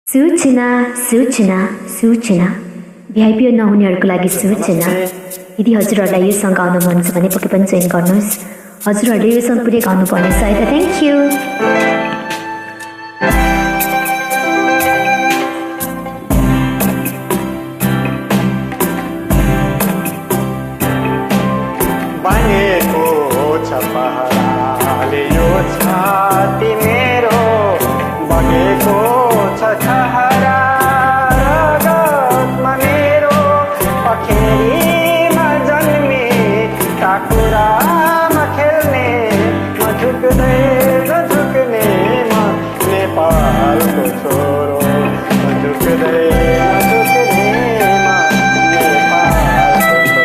सूचना सूचना सूचना भिआइपी नहुनेहरूको लागि सूचना। यदि हजुरहरूलाई यो सङ्ग गाउन मन छ भने पक्कै पनि चयन गर्नुहोस्। हजुरहरूले यो सङ्ग पुरै गाउनुपर्ने सहायता। Thank you. बनेको छ पहराले यो छाती मेरो, बगेको छ छहरा रगतमा मेरो, पखेरीमा जन्मे टाकुरामा खेल्ने म झुक्दै नझुक्ने म नेपालको छोरो, म झुक्दै नझुक्ने म नेपालको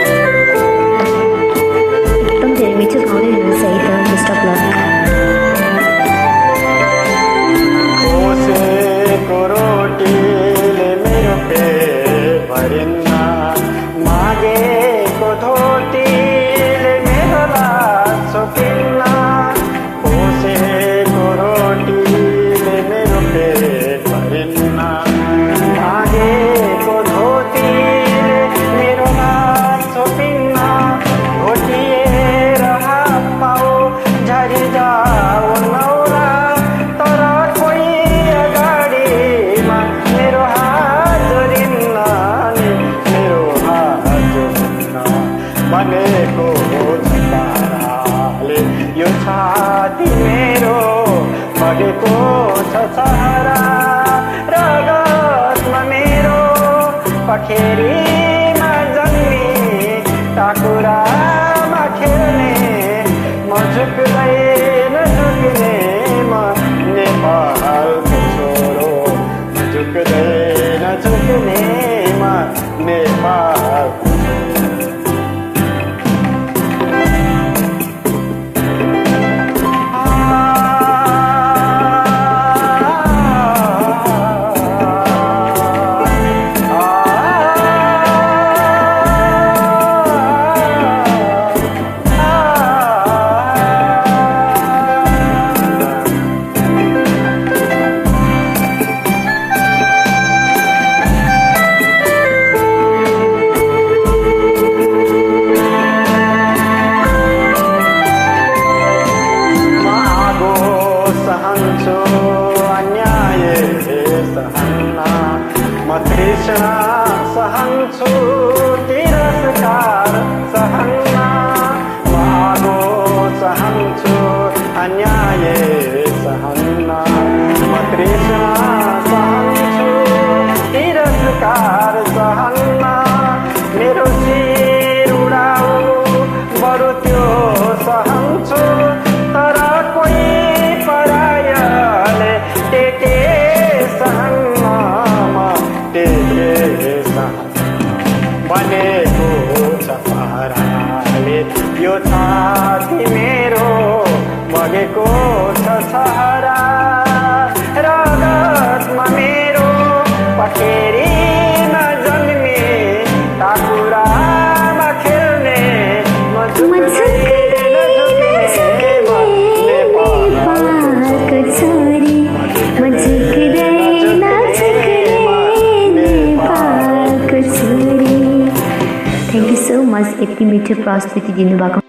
एकदम धेरै मिठो गाउँदै हुनुहुन्छ एकदम बेस्ट अफ लक। कोसेको रोटीले मेरो पेट भरिन्न, मागेको धोतीले मेरो लाज छोपिन्न, कोसेको रोटीले मेरो पेट भरिन्न, मागेको धोतीले मेरो लाज छोपिन्न, घोटिएर हात पाउ झरी जाऊ नौला, तर कोही अगाडिमा मेरो हात जोडिन्न नि, मेरो हात जोडिन्न। बनेको छ ताराले यो छाती मेरो, बगेको छ छहरा रगतमा मेरो, पखेरीमा जन्मी टाकुरामा खेल्ने म झुक्दै नझुक्ने म नेपालको छोरो, म झुक्दै नझुक्ने म नेपालको सहन्छु अन्याय सहन्न, म तृष्णा सहन्छु तिरस्कार सहन्न, म आगो सहन्छु अन्याय सहन्न, म तृष्णा सहन्छु तिरस्कार सहन्न, मेरो शिर उडाऊ बरु त्यो सहन्छु, तर कोही परायले टेके सहन्न म टेके सहन्न। बनेको छ पहराले यो छाती मेरो, बगेको छ छहरा रगतमा मेरो, पखेरीमा जन्मे टाकुरामा खेल्ने म झुक्दै नझुक्ने म नेपालको छोरी, म झुक्दै नझुक्ने नेपालको छोरी। थ्याङ्क यू सो मच यति मिठो प्रस्तुति दिनुभएको